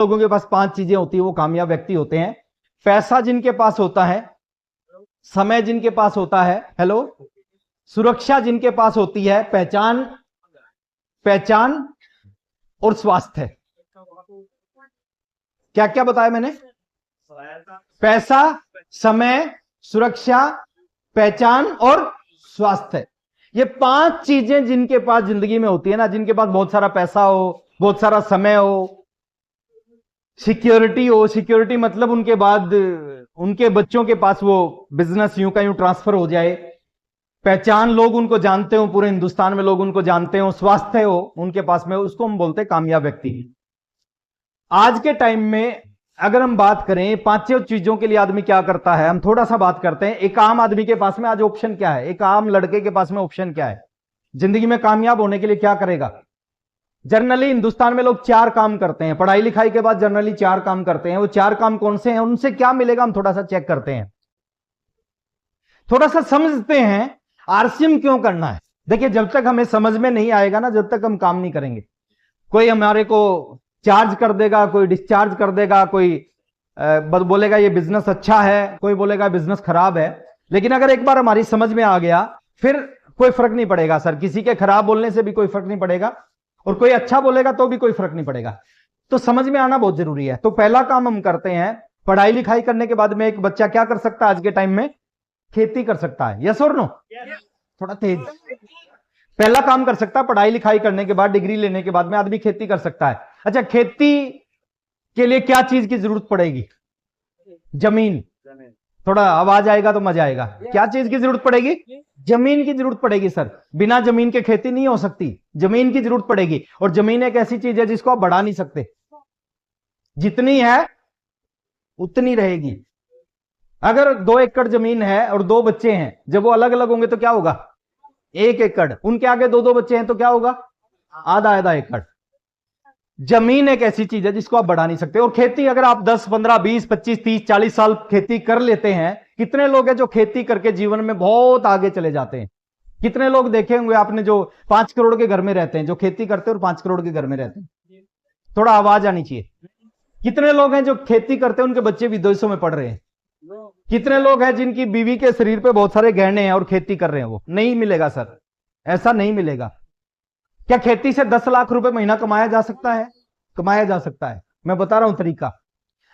लोगों के पास 5 चीजें होती है वो कामयाब व्यक्ति होते हैं। पैसा जिनके पास होता है, समय जिनके पास होता है, हेलो, सुरक्षा जिनके पास होती है, पहचान और स्वास्थ्य। क्या क्या बताया मैंने? पैसा, समय, सुरक्षा, पहचान और स्वास्थ्य। ये 5 चीजें जिनके पास जिंदगी में होती है ना, जिनके पास बहुत सारा पैसा हो, बहुत सारा समय हो, सिक्योरिटी हो, सिक्योरिटी मतलब उनके बाद उनके बच्चों के पास वो बिजनेस यूं का यूं ट्रांसफर हो जाए, पहचान, लोग उनको जानते हो, पूरे हिंदुस्तान में लोग उनको जानते हो, स्वास्थ्य हो उनके पास में, उसको हम बोलते हैं कामयाब व्यक्ति। आज के टाइम में अगर हम बात करें 5 चीजों के लिए आदमी क्या करता है, हम थोड़ा सा बात करते हैं। एक आम आदमी के पास में आज ऑप्शन क्या है, एक आम लड़के के पास में ऑप्शन क्या है, जिंदगी में कामयाब होने के लिए क्या करेगा? जनरली हिंदुस्तान में लोग 4 काम करते हैं, पढ़ाई लिखाई के बाद जनरली 4 काम करते हैं। वो 4 काम कौन से हैं, उनसे क्या मिलेगा, हम थोड़ा सा चेक करते हैं, थोड़ा सा समझते हैं आरसीएम क्यों करना है। देखिए, जब तक हमें समझ में नहीं आएगा ना, जब तक हम काम नहीं करेंगे। कोई हमारे को चार्ज कर देगा, कोई डिस्चार्ज कर देगा, कोई बोलेगा ये बिजनेस अच्छा है, कोई बोलेगा बिजनेस खराब है। लेकिन अगर एक बार हमारी समझ में आ गया, फिर कोई फर्क नहीं पड़ेगा सर, किसी के खराब बोलने से भी कोई फर्क नहीं पड़ेगा, और कोई अच्छा बोलेगा तो भी कोई फर्क नहीं पड़ेगा। तो समझ में आना बहुत जरूरी है। तो पहला काम हम करते हैं, पढ़ाई लिखाई करने के बाद में एक बच्चा क्या कर सकता है आज के टाइम में? खेती कर सकता है। यस और नो? थोड़ा तेज। पहला काम कर सकता है, पढ़ाई लिखाई करने के बाद, डिग्री लेने के बाद में आदमी खेती कर सकता है। अच्छा, खेती के लिए क्या चीज की जरूरत पड़ेगी? जमीन। थोड़ा आवाज आएगा तो मजा आएगा। क्या चीज की जरूरत पड़ेगी? जमीन की जरूरत पड़ेगी सर। बिना जमीन के खेती नहीं हो सकती, जमीन की जरूरत पड़ेगी। और जमीन एक ऐसी चीज है जिसको आप बढ़ा नहीं सकते, जितनी है उतनी रहेगी। अगर 2 एकड़ जमीन है और 2 बच्चे हैं, जब वो अलग अलग होंगे तो क्या होगा? 1 एकड़। उनके आगे 2 बच्चे हैं तो क्या होगा? आधा आधा एकड़। जमीन एक ऐसी चीज है जिसको आप बढ़ा नहीं सकते। और खेती अगर आप 10, 15, 20, 25, 30, 40 साल खेती कर लेते हैं, कितने लोग हैं जो खेती करके जीवन में बहुत आगे चले जाते हैं? कितने लोग देखे होंगे आपने जो 5 करोड़ के घर में रहते हैं, जो खेती करते हैं और 5 करोड़ के घर में रहते हैं? थोड़ा आवाज आनी चाहिए। कितने लोग हैं जो खेती करते हैं, उनके बच्चे विदेशों में पढ़ रहे हैं? कितने लोग हैं जिनकी बीवी के शरीर पे बहुत सारे गहने हैं और खेती कर रहे हैं? वो नहीं मिलेगा सर, ऐसा नहीं मिलेगा। क्या खेती से 10 लाख रुपए महीना कमाया जा सकता है? कमाया जा सकता है। मैं बता रहा हूं तरीका।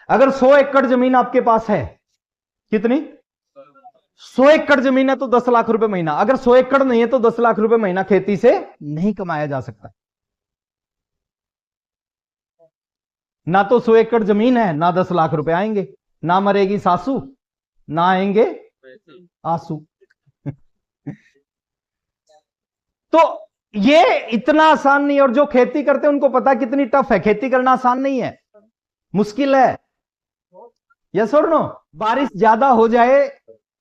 अगर 100 एकड़ जमीन आपके पास है, कितनी? 100 एकड़ जमीन है तो 10 लाख रुपए महीना। अगर 100 एकड़ नहीं है तो 10 लाख रुपए महीना खेती से नहीं कमाया जा सकता। ना तो 100 एकड़ जमीन है, ना 10 लाख रुपए आएंगे, ना मरेगी सासू, ना आएंगे आंसू। तो ये इतना आसान नहीं है। और जो खेती करते हैं उनको पता है कितनी टफ है खेती करना। आसान नहीं है, मुश्किल है। यस और नो? बारिश ज्यादा हो जाए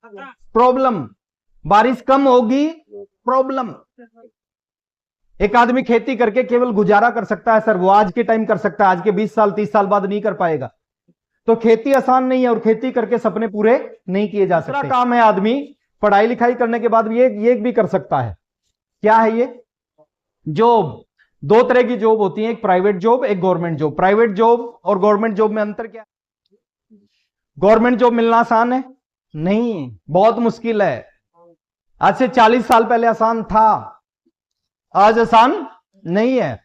प्रॉब्लम, बारिश कम होगी प्रॉब्लम। एक आदमी खेती करके केवल गुजारा कर सकता है सर, वो आज के टाइम कर सकता है, आज के 20 साल 30 साल बाद नहीं कर पाएगा। तो खेती आसान नहीं है, और खेती करके सपने पूरे नहीं किए जा सकते। काम है आदमी पढ़ाई लिखाई करने के बाद ये भी कर सकता है। क्या है ये? जॉब। 2 तरह की जॉब होती है, एक प्राइवेट जॉब, एक गवर्नमेंट जॉब। प्राइवेट जॉब और गवर्नमेंट जॉब में अंतर क्या है? गवर्नमेंट जॉब मिलना आसान है? नहीं, बहुत मुश्किल है। आज से 40 साल पहले आसान था, आज आसान नहीं है।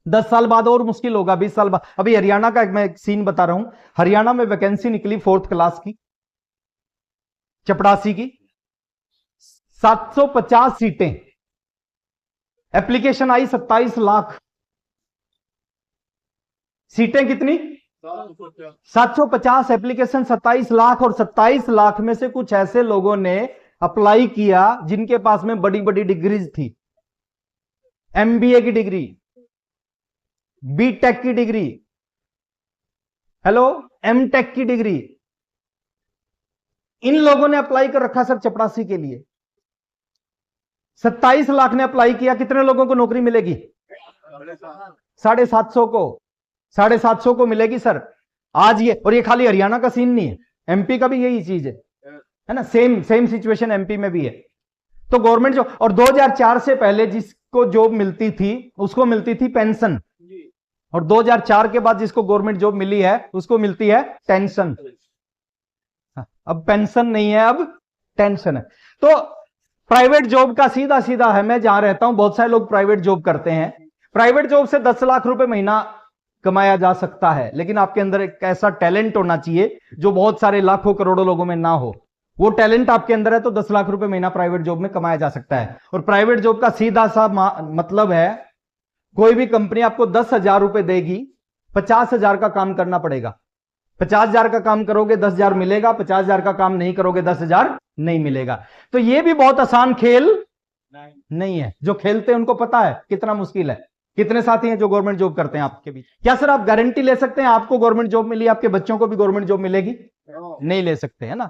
10 साल बाद और मुश्किल होगा, 20 साल बाद। अभी हरियाणा का मैं एक सीन बता रहा हूं। हरियाणा में वैकेंसी निकली 4th क्लास की, चपड़ासी की, 750 सीटें, एप्लीकेशन आई 27 लाख। सीटें कितनी? 750, एप्लीकेशन 27 लाख। और 27 लाख में से कुछ ऐसे लोगों ने अप्लाई किया जिनके पास में बड़ी बड़ी डिग्रीज थी। एमबीए की डिग्री, बीटेक की डिग्री, हेलो, एमटेक की डिग्री। इन लोगों ने अप्लाई कर रखा सर चपरासी के लिए। 27 लाख ने अप्लाई किया, कितने लोगों को नौकरी मिलेगी? 750 को। 750 को मिलेगी सर आज ये। और ये खाली हरियाणा का सीन नहीं है, एमपी का भी यही चीज है ना, सेम सिचुएशन एमपी में भी है। तो गवर्नमेंट जॉब, और 2004 से पहले जिसको जॉब मिलती थी उसको मिलती थी पेंशन। और 2004 के बाद जिसको गवर्नमेंट जॉब मिली है उसको मिलती है टेंशन। अब पेंशन नहीं है, अब टेंशन है। तो प्राइवेट जॉब का सीधा सीधा है, मैं जहां रहता हूं बहुत सारे लोग प्राइवेट जॉब करते हैं। प्राइवेट जॉब से 10 लाख रुपए महीना कमाया जा सकता है, लेकिन आपके अंदर एक ऐसा टैलेंट होना चाहिए जो बहुत सारे लाखों करोड़ों लोगों में ना हो। वो टैलेंट आपके अंदर है तो 10 लाख रुपए महीना प्राइवेट जॉब में कमाया जा सकता है। और प्राइवेट जॉब का सीधा सा मतलब है, कोई भी कंपनी आपको 10,000 रुपए देगी, 50,000 का काम करना पड़ेगा। 50,000 का काम करोगे 10,000 मिलेगा, 50,000 का काम नहीं करोगे 10,000 नहीं मिलेगा। तो ये भी बहुत आसान खेल नहीं है। जो खेलते हैं उनको पता है कितना मुश्किल है। कितने साथी हैं जो गवर्नमेंट जॉब करते हैं आपके बीच? क्या सर आप गारंटी ले सकते हैं आपको गवर्नमेंट जॉब मिली, आपके बच्चों को भी गवर्नमेंट जॉब मिलेगी? नहीं ले सकते, है ना।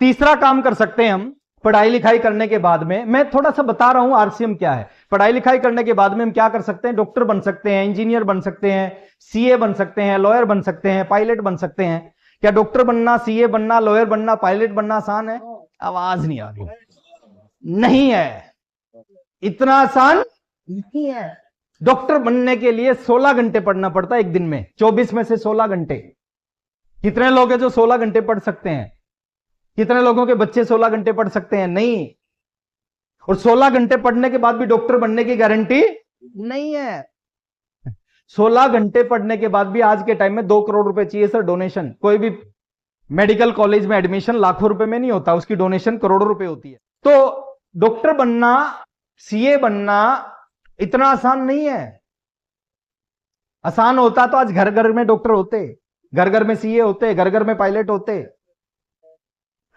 तीसरा काम कर सकते हैं हम पढ़ाई लिखाई करने के बाद में, मैं थोड़ा सा बता रहा हूं आरसीएम क्या है। पढ़ाई लिखाई करने के बाद में हम क्या कर सकते हैं? डॉक्टर बन सकते हैं, इंजीनियर बन सकते हैं, सीए बन सकते हैं, लॉयर बन सकते हैं, पायलट बन सकते हैं। क्या डॉक्टर बनना, सीए बनना, लॉयर बनना, पायलट बनना आसान है? आवाज नहीं आ रही। नहीं है, इतना आसान नहीं है। डॉक्टर बनने के लिए 16 घंटे पढ़ना पड़ता है एक दिन में, 24 में से 16 घंटे। कितने लोग हैं जो 16 घंटे पढ़ सकते हैं? कितने लोगों के बच्चे 16 घंटे पढ़ सकते हैं? नहीं। और 16 घंटे पढ़ने के बाद भी डॉक्टर बनने की गारंटी नहीं है। 16 घंटे पढ़ने के बाद भी आज के टाइम में 2 करोड़ रुपए चाहिए सर डोनेशन। कोई भी मेडिकल कॉलेज में एडमिशन लाखों रुपए में नहीं होता, उसकी डोनेशन करोड़ों रुपए होती है। तो डॉक्टर बनना, सीए बनना इतना आसान नहीं है। आसान होता तो आज घर घर में डॉक्टर होते, घर घर में सीए होते, घर घर में पायलट होते।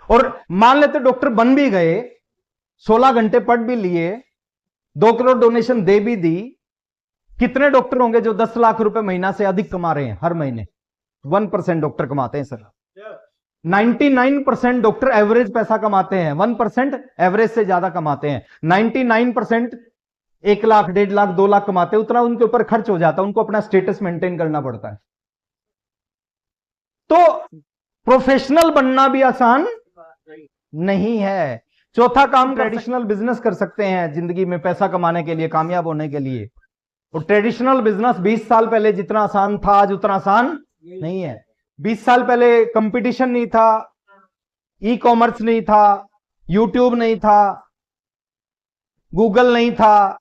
और मान लेते डॉक्टर बन भी गए, 16 घंटे पढ़ भी लिए, 2 करोड़ डोनेशन दे भी दी, कितने डॉक्टर होंगे जो 10 लाख रुपए महीना से अधिक कमा रहे हैं हर महीने? 1% डॉक्टर कमाते हैं सर। 99% डॉक्टर एवरेज पैसा कमाते हैं, 1% एवरेज से ज्यादा कमाते हैं। 99% 1 लाख, 1.5 लाख, 2 लाख कमाते हैं, उतना उनके ऊपर खर्च हो जाता है, उनको अपना स्टेटस मेंटेन करना पड़ता है। तो प्रोफेशनल बनना भी आसान नहीं है। चौथा काम, ट्रेडिशनल बिजनेस कर सकते हैं जिंदगी में पैसा कमाने के लिए, कामयाब होने के लिए। और ट्रेडिशनल बिजनेस 20 साल पहले जितना आसान था आज उतना आसान नहीं है। 20 साल पहले कंपटीशन नहीं था, ई कॉमर्स नहीं था, यूट्यूब नहीं था, गूगल नहीं था,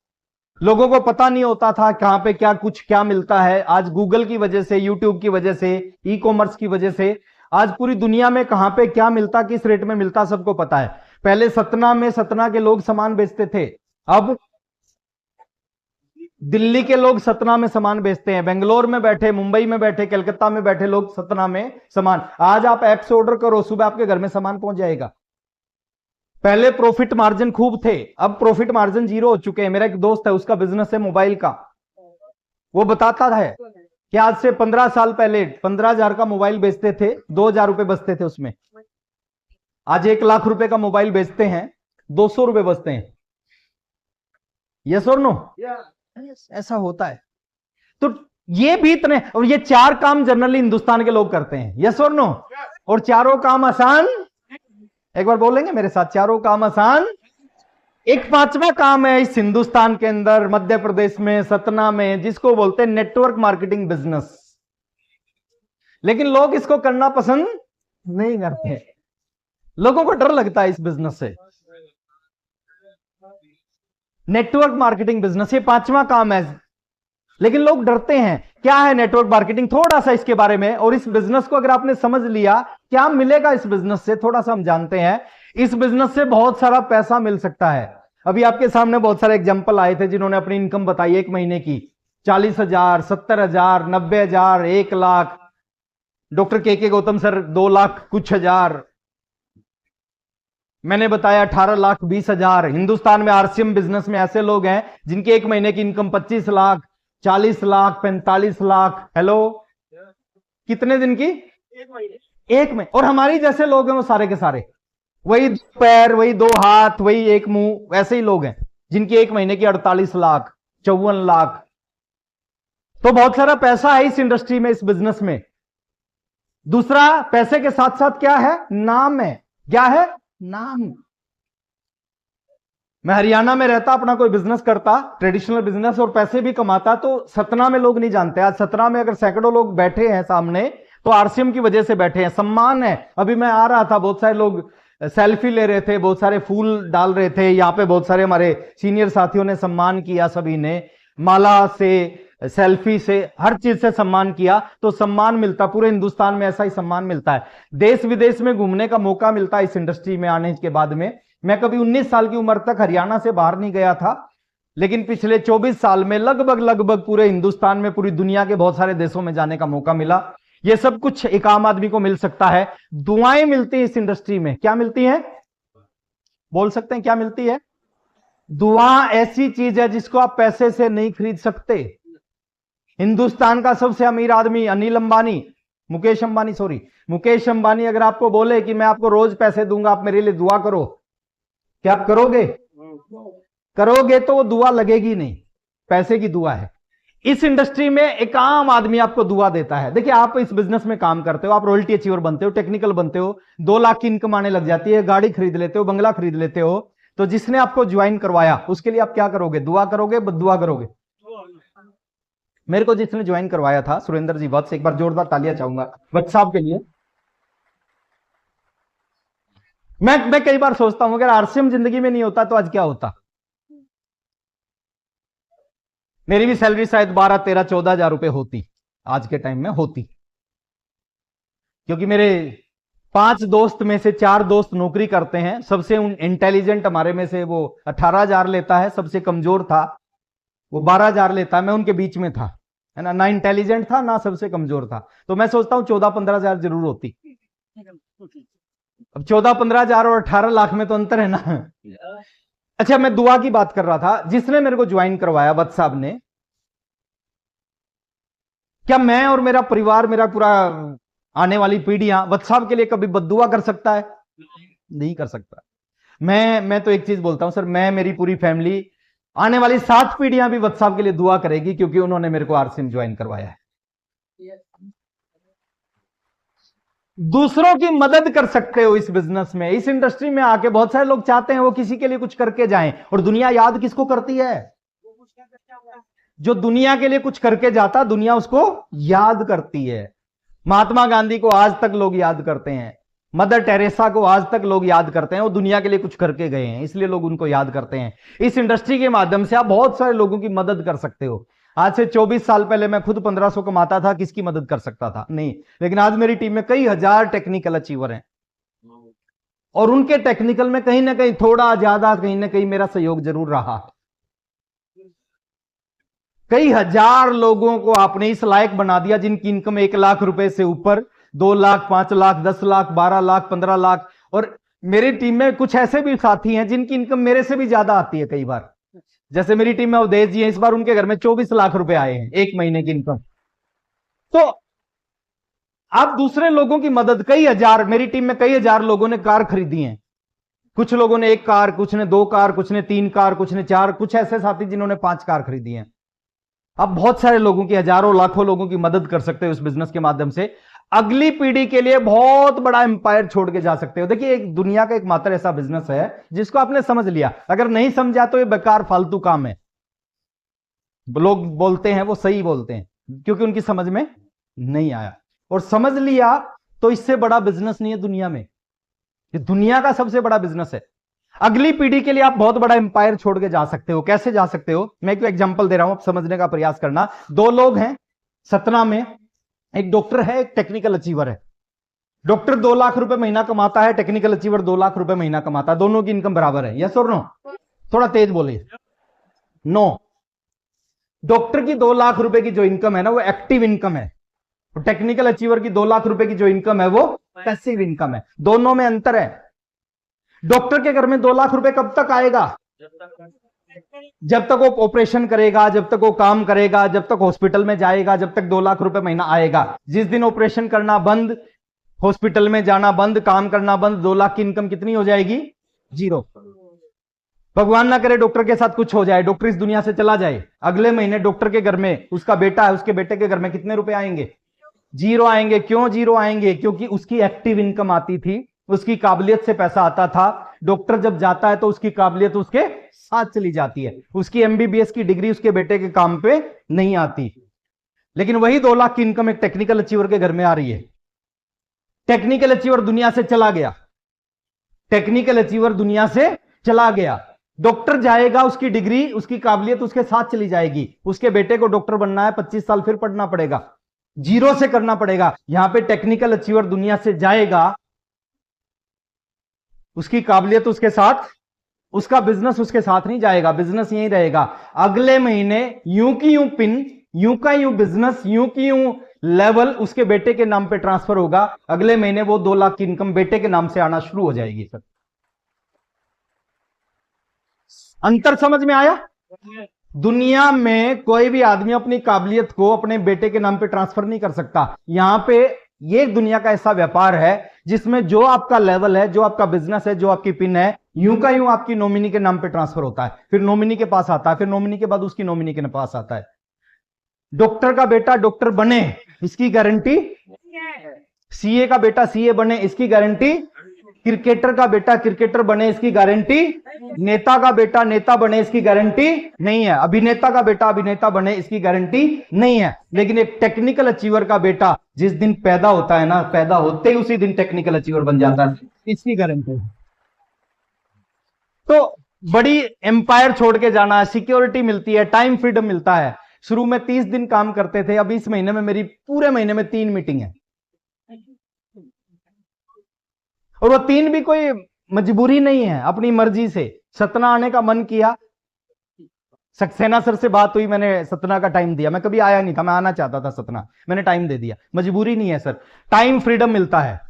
लोगों को पता नहीं होता था कहां पे क्या मिलता है। आज गूगल की वजह से, यूट्यूब की वजह से, ई कॉमर्स की वजह से आज पूरी दुनिया में कहां पे क्या मिलता, किस रेट में मिलता, सबको पता है। पहले सतना में सतना के लोग सामान बेचते थे, अब दिल्ली के लोग सतना में सामान बेचते हैं। बेंगलोर में बैठे, मुंबई में बैठे, कलकत्ता में बैठे लोग सतना में सामान। आज आप ऐप से ऑर्डर करो, सुबह आपके घर में सामान पहुंच जाएगा। पहले प्रॉफिट मार्जिन खूब थे, अब प्रॉफिट मार्जिन 0 हो चुके हैं। मेरा एक दोस्त है, उसका बिजनेस है मोबाइल का। वो बताता है कि आज से 15 साल पहले 15,000 का मोबाइल बेचते थे, 2,000 रुपए बचते थे उसमें। आज 1 लाख रुपए का मोबाइल बेचते हैं, 200 रुपए बचते हैं। यस और नो? ऐसा होता है। तो ये भी इतने, और ये 4 काम जनरली हिंदुस्तान के लोग करते हैं। यस और नो? और चारों काम आसान, एक बार बोलेंगे मेरे साथ, चारों काम आसान। एक 5वां काम है इस हिंदुस्तान के अंदर, मध्य प्रदेश में, सतना में, जिसको बोलते हैं नेटवर्क मार्केटिंग बिजनेस। लेकिन लोग इसको करना पसंद नहीं करते, लोगों को डर लगता है इस बिजनेस से। नेटवर्क मार्केटिंग बिजनेस, ये 5वां काम है, लेकिन लोग डरते हैं। क्या है नेटवर्क मार्केटिंग, थोड़ा सा इसके बारे में, और इस बिजनेस को अगर आपने समझ लिया क्या मिलेगा इस बिजनेस से, थोड़ा सा हम जानते हैं। इस बिजनेस से बहुत सारा पैसा मिल सकता है। अभी आपके सामने बहुत सारे एग्जांपल आए थे जिन्होंने अपनी इनकम बताई एक महीने की, 40,000, 70,000, 90,000, 1 लाख। डॉक्टर के गौतम सर 2 लाख कुछ हजार, मैंने बताया 18 लाख 20,000। हिंदुस्तान में आरसीएम बिजनेस में ऐसे लोग हैं जिनकी एक महीने की इनकम 25 लाख, 40 लाख, 45 लाख। हेलो, कितने दिन की? एक में। और हमारी जैसे लोग हैं वो सारे के सारे, वही 2 पैर, वही 2 हाथ, वही 1 मुंह, ऐसे ही लोग हैं जिनकी एक महीने की 48 लाख, 54 लाख। तो बहुत सारा पैसा है इस इंडस्ट्री में, इस बिजनेस में। दूसरा, पैसे के साथ साथ क्या है? नाम है। क्या है? नाम। मैं हरियाणा में रहता, अपना कोई बिजनेस करता, ट्रेडिशनल बिजनेस, और पैसे भी कमाता, तो सतना में लोग नहीं जानते। आज सतना में अगर सैकड़ों लोग बैठे हैं सामने, तो आरसीएम की वजह से बैठे हैं, सम्मान है। अभी मैं आ रहा था, बहुत सारे लोग सेल्फी ले रहे थे, बहुत सारे फूल डाल रहे थे, यहाँ पे बहुत सारे हमारे सीनियर साथियों ने सम्मान किया, सभी ने माला से, सेल्फी से, हर चीज से सम्मान किया। तो सम्मान मिलता, पूरे हिंदुस्तान में ऐसा ही सम्मान मिलता है। देश विदेश में घूमने का मौका मिलता है इस इंडस्ट्री में आने के बाद में। मैं कभी 19 साल की उम्र तक हरियाणा से बाहर नहीं गया था, लेकिन पिछले 24 साल में लगभग पूरे हिंदुस्तान में, पूरी दुनिया के बहुत सारे देशों में जाने का मौका मिला। यह सब कुछ एक आम आदमी को मिल सकता है। दुआएं मिलती हैं इस इंडस्ट्री में। क्या मिलती है? बोल सकते हैं क्या मिलती है? दुआ ऐसी चीज है जिसको आप पैसे से नहीं खरीद सकते। हिंदुस्तान का सबसे अमीर आदमी मुकेश अंबानी अगर आपको बोले कि मैं आपको रोज पैसे दूंगा, आप मेरे लिए दुआ करो, क्या आप करोगे? करोगे तो वो दुआ लगेगी नहीं, पैसे की दुआ है। इस इंडस्ट्री में एक आम आदमी आपको दुआ देता है। देखिए, आप इस बिजनेस में काम करते हो, आप रॉयल्टी अचीवर बनते हो, टेक्निकल बनते हो, 2 लाख की इनकम आने लग जाती है, गाड़ी खरीद लेते हो, बंगला खरीद लेते हो, तो जिसने आपको ज्वाइन करवाया उसके लिए आप क्या करोगे? दुआ करोगे, बद्दुआ करोगे? मेरे को जिसने ज्वाइन करवाया था, सुरेंद्र जी वत्स, एक बार जोरदार तालियां चाहूंगा वत्स साहब के लिए। मैं कई बार सोचता हूं, अगर आरसीएम जिंदगी में नहीं होता तो आज क्या होता। मेरी भी सैलरी शायद 12, 13, 14 हजार रुपए होती आज के टाइम में, होती, क्योंकि मेरे 5 दोस्त में से 4 दोस्त नौकरी करते हैं। सबसे इंटेलिजेंट हमारे में से वो 18,000 लेता है, सबसे कमजोर था वो 12,000 लेता है, मैं उनके बीच में था, है ना इंटेलिजेंट था ना सबसे कमजोर था। तो मैं सोचता हूं 14-15 हजार जरूर होती। अब 14-15 हजार और 18 लाख में तो अंतर है ना। अच्छा, मैं दुआ की बात कर रहा था। जिसने मेरे को ज्वाइन करवाया, वत्स साहब ने, क्या मैं और मेरा परिवार, मेरा पूरा आने वाली पीढ़ियां वत्स साहब के लिए कभी बद्दुआ कर सकता है? नहीं कर सकता। मैं तो एक चीज बोलता हूं सर, मैं, मेरी पूरी फैमिली, आने वाली 7 पीढ़ियां भी वत्स साहब के लिए दुआ करेगी, क्योंकि उन्होंने मेरे को आरसीएम ज्वाइन करवाया है। दूसरों की मदद कर सकते हो इस बिजनेस में, इस इंडस्ट्री में आके। बहुत सारे लोग चाहते हैं वो किसी के लिए कुछ करके जाएं, और दुनिया याद किसको करती है? जो दुनिया के लिए कुछ करके जाता, दुनिया उसको याद करती है। महात्मा गांधी को आज तक लोग याद करते हैं, मदर टेरेसा को आज तक लोग याद करते हैं, वो दुनिया के लिए कुछ करके गए हैं, इसलिए लोग उनको याद करते हैं। इस इंडस्ट्री के माध्यम से आप बहुत सारे लोगों की मदद कर सकते हो। आज से 24 साल पहले मैं खुद 1500 कमाता था, किसकी मदद कर सकता था? नहीं। लेकिन आज मेरी टीम में कई हजार टेक्निकल अचीवर हैं, और उनके टेक्निकल में कहीं ना कहीं थोड़ा ज्यादा, कहीं ना कहीं मेरा सहयोग जरूर रहा। कई हजार लोगों को आपने इस लायक बना दिया जिनकी इनकम 1 लाख रुपए से ऊपर, 2 लाख, 5 लाख, 10 लाख, 12 लाख, 15 लाख। और मेरी टीम में कुछ ऐसे भी साथी हैं जिनकी इनकम मेरे से भी ज्यादा आती है कई बार। जैसे मेरी टीम में अवधेश जी हैं, इस बार उनके घर में 24 लाख रुपए आए हैं 1 महीने की इनकम। तो आप दूसरे लोगों की मदद, कई हजार, मेरी टीम में कई हजार लोगों ने कार खरीदी है। कुछ लोगों ने 1 कार, कुछ ने 2 कार, कुछ ने 3 कार, कुछ ने 4, कुछ ऐसे साथी जिन्होंने 5 कार खरीदी है। आप बहुत सारे लोगों की, हजारों लाखों लोगों की मदद कर सकते हो इस बिजनेस के माध्यम से। अगली पीढ़ी के लिए बहुत बड़ा एम्पायर छोड़ के जा सकते हो। देखिए, एक दुनिया का एकमात्र ऐसा बिजनेस है जिसको आपने समझ लिया, अगर नहीं समझा तो ये बेकार फालतू काम है। लोग बोलते हैं वो सही बोलते हैं, क्योंकि उनकी समझ में नहीं आया। और समझ लिया तो इससे बड़ा बिजनेस नहीं है दुनिया में, ये दुनिया का सबसे बड़ा बिजनेस है। अगली पीढ़ी के लिए आप बहुत बड़ा एम्पायर छोड़ के जा सकते हो। कैसे जा सकते हो? मैं एक एग्जांपल दे रहा हूं, आप समझने का प्रयास करना। 2 लोग हैं सतना में, एक डॉक्टर है, एक टेक्निकल अचीवर है। डॉक्टर 2 लाख रुपए महीना कमाता है, टेक्निकल अचीवर 2 लाख रुपए महीना कमाता है। दोनों की इनकम बराबर है, यस और नो? थोड़ा तेज बोलिए। नो। डॉक्टर की 2 लाख रुपए की जो इनकम है ना, वो एक्टिव इनकम है। टेक्निकल अचीवर की 2 लाख रुपए की जो इनकम है वो पैसिव इनकम है। दोनों में अंतर है। डॉक्टर के घर में 2 लाख रुपए कब तक आएगा? जब तक वो ऑपरेशन करेगा, जब तक वो काम करेगा, जब तक हॉस्पिटल में जाएगा, जब तक 2 लाख रुपए महीना आएगा। जिस दिन ऑपरेशन करना बंद, हॉस्पिटल में जाना बंद, काम करना बंद, 2 लाख की इनकम कितनी हो जाएगी? 0। भगवान ना करे डॉक्टर के साथ कुछ हो जाए, डॉक्टर इस दुनिया से चला जाए, अगले महीने डॉक्टर के घर में उसका बेटा है, उसके बेटे के घर में कितने रुपए आएंगे? 0 आएंगे। क्यों 0 आएंगे? क्योंकि उसकी एक्टिव इनकम आती थी, उसकी काबिलियत से पैसा आता था। डॉक्टर जब जाता है तो उसकी काबिलियत उसके साथ चली जाती है। उसकी एमबीबीएस की डिग्री उसके बेटे के काम पे नहीं आती। लेकिन वही 2 लाख की इनकम एक टेक्निकल अचीवर के घर में आ रही है। टेक्निकल अचीवर दुनिया से चला गया, टेक्निकल अचीवर दुनिया से चला गया। डॉक्टर जाएगा, उसकी डिग्री उसकी काबिलियत उसके साथ चली जाएगी। उसके बेटे को डॉक्टर बनना है, 25 साल फिर पढ़ना पड़ेगा, जीरो से करना पड़ेगा। यहां पे टेक्निकल अचीवर दुनिया से जाएगा, उसकी काबिलियत उसके साथ, उसका बिजनेस उसके साथ नहीं जाएगा, बिजनेस यहीं रहेगा। अगले महीने यूं की यूं पिन, यूं का यूं बिजनेस, यूं की यूं लेवल उसके बेटे के नाम पे ट्रांसफर होगा। अगले महीने वो 2 लाख की इनकम बेटे के नाम से आना शुरू हो जाएगी। सर अंतर समझ में आया? दुनिया में कोई भी आदमी अपनी काबिलियत को अपने बेटे के नाम पे ट्रांसफर नहीं कर सकता। यहां पे ये दुनिया का ऐसा व्यापार है जिसमें जो आपका लेवल है, जो आपका बिजनेस है, जो आपकी पिन है, यूं का यूं आपकी नॉमिनी के नाम पे ट्रांसफर होता है, फिर नॉमिनी के पास आता है, फिर नॉमिनी के बाद उसकी नॉमिनी के पास आता है। डॉक्टर का बेटा डॉक्टर बने इसकी गारंटी, सीए का बेटा सीए बने इसकी गारंटी, क्रिकेटर का बेटा क्रिकेटर बने इसकी गारंटी, नेता का बेटा नेता बने इसकी गारंटी नहीं है, अभिनेता का बेटा अभिनेता बने इसकी गारंटी नहीं है। लेकिन एक टेक्निकल अचीवर का बेटा जिस दिन पैदा होता है ना, पैदा होते ही उसी दिन टेक्निकल अचीवर बन जाता है, इसकी गारंटी। तो बड़ी एम्पायर छोड़ के जाना है, सिक्योरिटी मिलती है, टाइम फ्रीडम मिलता है। शुरू में 30 दिन काम करते थे, अब इस महीने में मेरी पूरे महीने में 3 मीटिंग है, और वो 3 भी कोई मजबूरी नहीं है, अपनी मर्जी से। सतना आने का मन किया, सक्सेना सर से बात हुई, मैंने सतना का टाइम दिया। मैं कभी आया नहीं था, मैं आना चाहता था सतना, मैंने टाइम दे दिया। मजबूरी नहीं है सर, टाइम फ्रीडम मिलता है।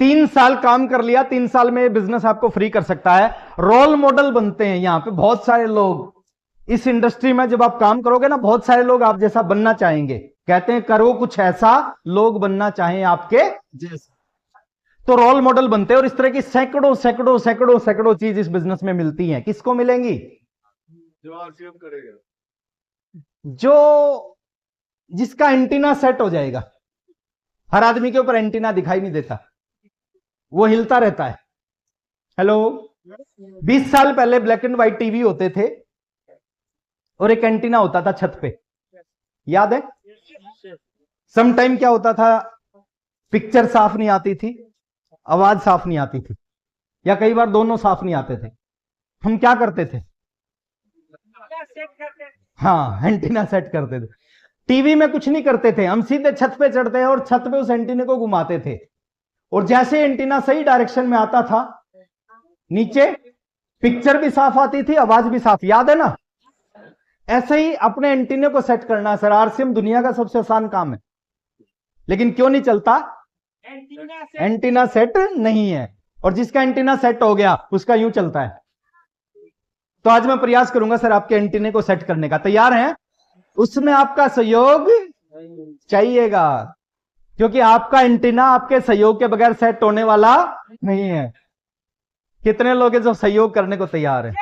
3 साल काम कर लिया, 3 साल में बिजनेस आपको फ्री कर सकता है। रोल मॉडल बनते हैं यहां पे बहुत सारे लोग। इस इंडस्ट्री में जब आप काम करोगे ना, बहुत सारे लोग आप जैसा बनना चाहेंगे। कहते हैं करो कुछ ऐसा लोग बनना चाहें आपके जैसा, तो रोल मॉडल बनते हैं। और इस तरह की सैकड़ों सैकड़ों सैकड़ों सैकड़ों चीज इस बिजनेस में मिलती हैं। किसको मिलेंगी? जो आरसीएम करेगा, जो जिसका एंटीना सेट हो जाएगा। हर आदमी के ऊपर एंटीना दिखाई नहीं देता, वो हिलता रहता है। हेलो, 20 साल पहले ब्लैक एंड व्हाइट टीवी होते थे और एक एंटीना होता था छत पे, याद है? सम टाइम क्या होता था, पिक्चर साफ नहीं आती थी, आवाज साफ नहीं आती थी, या कई बार दोनों साफ नहीं आते थे। हम क्या करते थे? हाँ, एंटीना सेट करते थे। टीवी में कुछ नहीं करते थे, हम सीधे छत पे चढ़ते हैं और छत पे उस एंटीने को घुमाते थे, और जैसे एंटीना सही डायरेक्शन में आता था, नीचे पिक्चर भी साफ आती थी, आवाज भी साफ, याद है ना? ऐसे ही अपने एंटीने को सेट करना। सर आरसीएम दुनिया का सबसे आसान काम है, लेकिन क्यों नहीं चलता? एंटीना सेट नहीं है। और जिसका एंटीना सेट हो गया उसका यूं चलता है। तो आज मैं प्रयास करूंगा सर आपके एंटीने को सेट करने का। तैयार हैं? उसमें आपका सहयोग चाहिएगा, क्योंकि आपका एंटीना आपके सहयोग के बगैर सेट होने वाला नहीं है। कितने लोग हैं जो सहयोग करने को तैयार है?